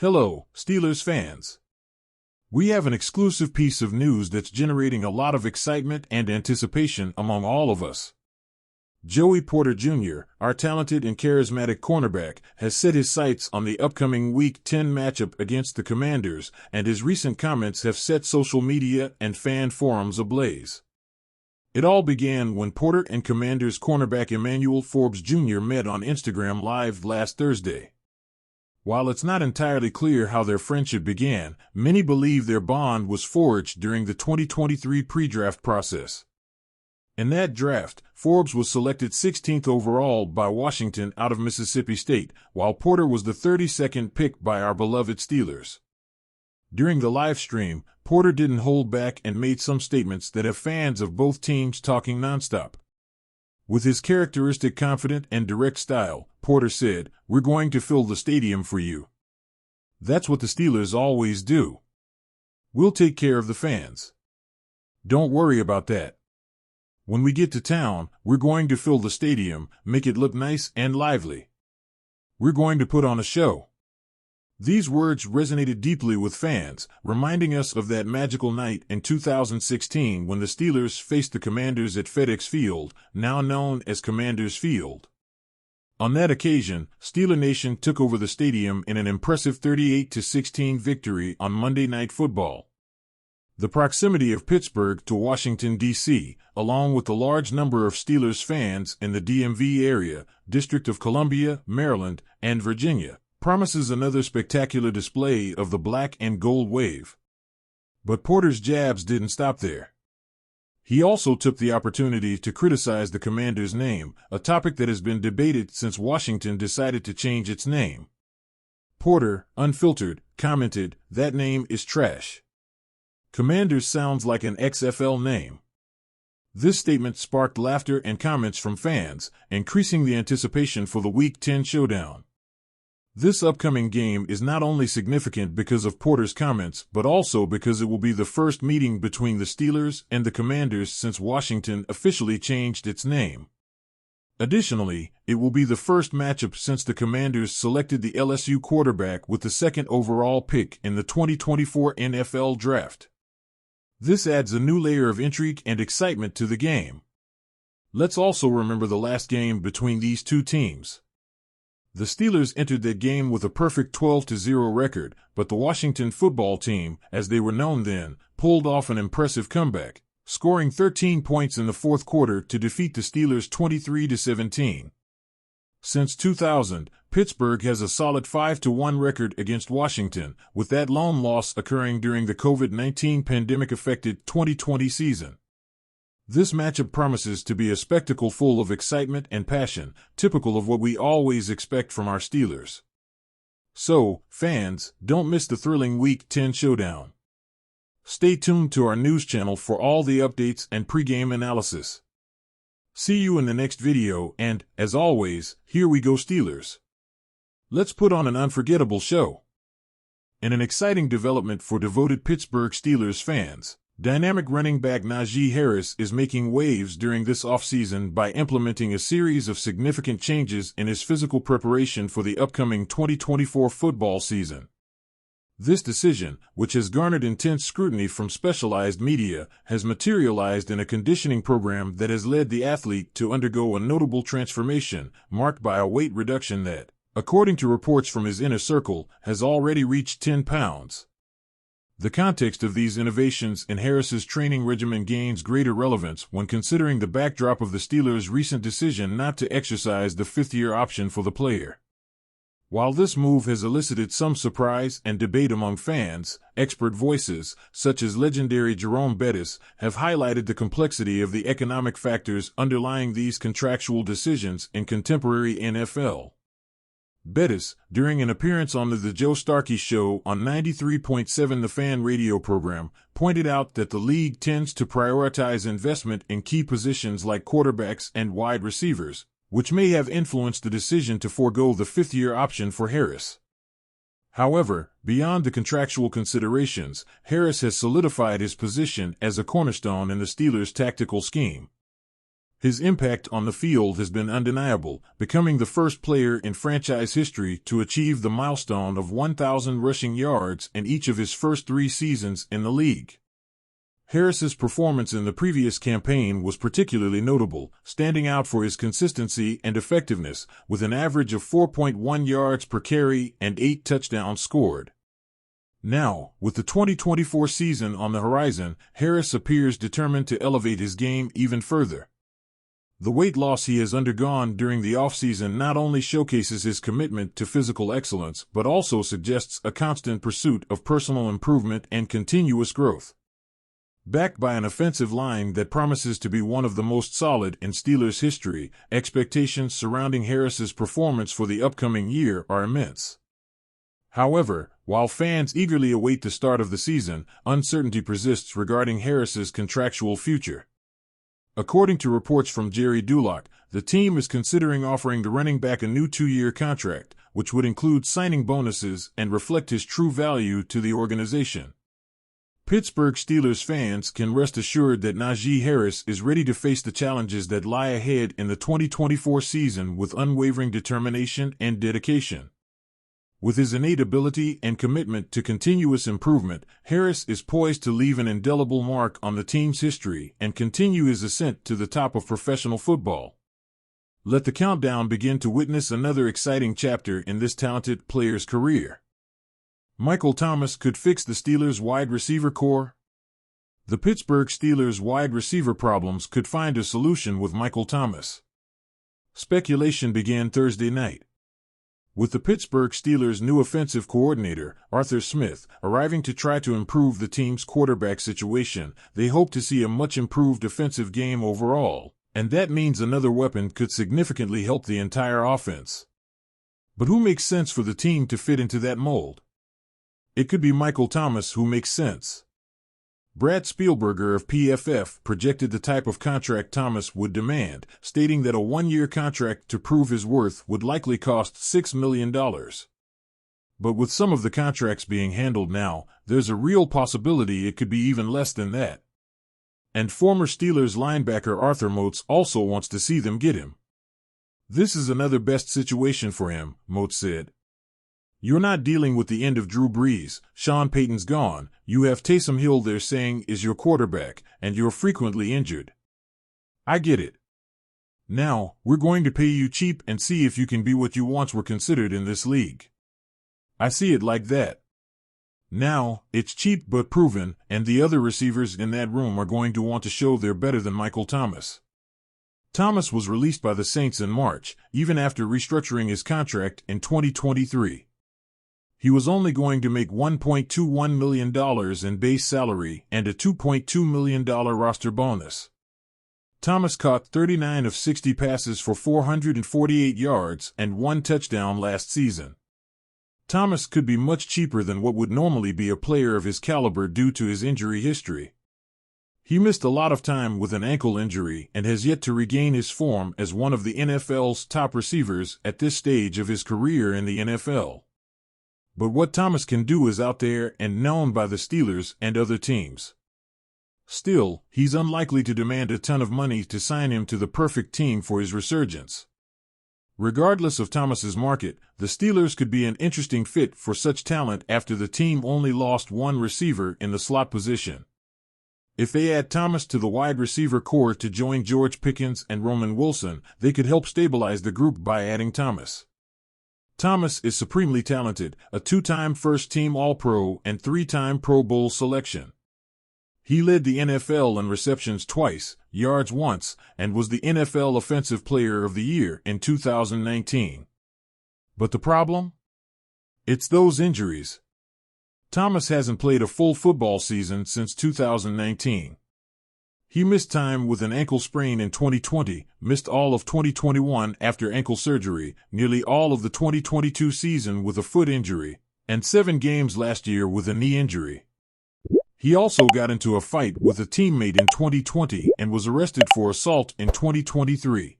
Hello, Steelers fans. We have an exclusive piece of news that's generating a lot of excitement and anticipation among all of us. Joey Porter Jr., our talented and charismatic cornerback, has set his sights on the upcoming Week 10 matchup against the Commanders, and his recent comments have set social media and fan forums ablaze. It all began when Porter and Commanders cornerback Emmanuel Forbes Jr. met on Instagram Live last Thursday. While it's not entirely clear how their friendship began, many believe their bond was forged during the 2023 pre-draft process. In that draft, Forbes was selected 16th overall by Washington out of Mississippi State, while Porter was the 32nd pick by our beloved Steelers. During the live stream, Porter didn't hold back and made some statements that have fans of both teams talking nonstop. With his characteristic confident and direct style, Porter said, "We're going to fill the stadium for you. That's what the Steelers always do. We'll take care of the fans. Don't worry about that. When we get to town, we're going to fill the stadium, make it look nice and lively. We're going to put on a show." These words resonated deeply with fans, reminding us of that magical night in 2016 when the Steelers faced the Commanders at FedEx Field, now known as Commanders Field. On that occasion, Steeler Nation took over the stadium in an impressive 38-16 victory on Monday Night Football. The proximity of Pittsburgh to Washington, D.C., along with the large number of Steelers fans in the DMV area, District of Columbia, Maryland, and Virginia, promises another spectacular display of the black and gold wave. But Porter's jabs didn't stop there. He also took the opportunity to criticize the Commanders' name, a topic that has been debated since Washington decided to change its name. Porter, unfiltered, commented, "That name is trash. Commanders sounds like an XFL name." This statement sparked laughter and comments from fans, increasing the anticipation for the Week 10 showdown. This upcoming game is not only significant because of Porter's comments, but also because it will be the first meeting between the Steelers and the Commanders since Washington officially changed its name. Additionally, it will be the first matchup since the Commanders selected the LSU quarterback with the second overall pick in the 2024 NFL Draft. This adds a new layer of intrigue and excitement to the game. Let's also remember the last game between these two teams. The Steelers entered that game with a perfect 12-0 record, but the Washington football team, as they were known then, pulled off an impressive comeback, scoring 13 points in the fourth quarter to defeat the Steelers 23-17. Since 2000, Pittsburgh has a solid 5-1 record against Washington, with that lone loss occurring during the COVID-19 pandemic-affected 2020 season. This matchup promises to be a spectacle full of excitement and passion, typical of what we always expect from our Steelers. So, fans, don't miss the thrilling Week 10 showdown. Stay tuned to our news channel for all the updates and pregame analysis. See you in the next video, and, as always, here we go Steelers. Let's put on an unforgettable show. In an exciting development for devoted Pittsburgh Steelers fans, dynamic running back Najee Harris is making waves during this offseason by implementing a series of significant changes in his physical preparation for the upcoming 2024 football season. This decision, which has garnered intense scrutiny from specialized media, has materialized in a conditioning program that has led the athlete to undergo a notable transformation, marked by a weight reduction that, according to reports from his inner circle, has already reached 10 pounds. The context of these innovations in Harris's training regimen gains greater relevance when considering the backdrop of the Steelers' recent decision not to exercise the fifth-year option for the player. While this move has elicited some surprise and debate among fans, expert voices, such as legendary Jerome Bettis, have highlighted the complexity of the economic factors underlying these contractual decisions in contemporary NFL. Bettis, during an appearance on the Joe Starkey Show on 93.7 The Fan radio program, pointed out that the league tends to prioritize investment in key positions like quarterbacks and wide receivers, which may have influenced the decision to forego the fifth-year option for Harris. However, beyond the contractual considerations, Harris has solidified his position as a cornerstone in the Steelers' tactical scheme. His impact on the field has been undeniable, becoming the first player in franchise history to achieve the milestone of 1,000 rushing yards in each of his first 3 seasons in the league. Harris's performance in the previous campaign was particularly notable, standing out for his consistency and effectiveness, with an average of 4.1 yards per carry and 8 touchdowns scored. Now, with the 2024 season on the horizon, Harris appears determined to elevate his game even further. The weight loss he has undergone during the offseason not only showcases his commitment to physical excellence but also suggests a constant pursuit of personal improvement and continuous growth. Backed by an offensive line that promises to be one of the most solid in Steelers history, expectations surrounding Harris's performance for the upcoming year are immense. However, while fans eagerly await the start of the season, uncertainty persists regarding Harris's contractual future. According to reports from Jerry Dulac, the team is considering offering the running back a new 2-year contract, which would include signing bonuses and reflect his true value to the organization. Pittsburgh Steelers fans can rest assured that Najee Harris is ready to face the challenges that lie ahead in the 2024 season with unwavering determination and dedication. With his innate ability and commitment to continuous improvement, Harris is poised to leave an indelible mark on the team's history and continue his ascent to the top of professional football. Let the countdown begin to witness another exciting chapter in this talented player's career. Michael Thomas could fix the Steelers' wide receiver core. The Pittsburgh Steelers' wide receiver problems could find a solution with Michael Thomas. Speculation began Thursday night, with the Pittsburgh Steelers' new offensive coordinator, Arthur Smith, arriving to try to improve the team's quarterback situation. They hope to see a much improved offensive game overall, and that means another weapon could significantly help the entire offense. But who makes sense for the team to fit into that mold? It could be Michael Thomas who makes sense. Brad Spielberger of PFF projected the type of contract Thomas would demand, stating that a 1-year contract to prove his worth would likely cost $6 million. But with some of the contracts being handled now, there's a real possibility it could be even less than that. And former Steelers linebacker Arthur Moats also wants to see them get him. This is another best situation for him, Moats said. You're not dealing with the end of Drew Brees, Sean Payton's gone, you have Taysom Hill they're saying is your quarterback, and you're frequently injured. I get it. Now, we're going to pay you cheap and see if you can be what you once were considered in this league. I see it like that. Now, it's cheap but proven, and the other receivers in that room are going to want to show they're better than Michael Thomas. Thomas was released by the Saints in March, even after restructuring his contract in 2023. He was only going to make $1.21 million in base salary and a $2.2 million roster bonus. Thomas caught 39 of 60 passes for 448 yards and 1 touchdown last season. Thomas could be much cheaper than what would normally be a player of his caliber due to his injury history. He missed a lot of time with an ankle injury and has yet to regain his form as one of the NFL's top receivers at this stage of his career in the NFL. But what Thomas can do is out there and known by the Steelers and other teams. Still, he's unlikely to demand a ton of money to sign him to the perfect team for his resurgence. Regardless of Thomas's market, the Steelers could be an interesting fit for such talent after the team only lost one receiver in the slot position. If they add Thomas to the wide receiver core to join George Pickens and Roman Wilson, they could help stabilize the group by adding Thomas. Thomas is supremely talented, a 2-time first-team All-Pro and 3-time Pro Bowl selection. He led the NFL in receptions twice, yards once, and was the NFL Offensive Player of the Year in 2019. But the problem? It's those injuries. Thomas hasn't played a full football season since 2019. He missed time with an ankle sprain in 2020, missed all of 2021 after ankle surgery, nearly all of the 2022 season with a foot injury, and 7 games last year with a knee injury. He also got into a fight with a teammate in 2020 and was arrested for assault in 2023.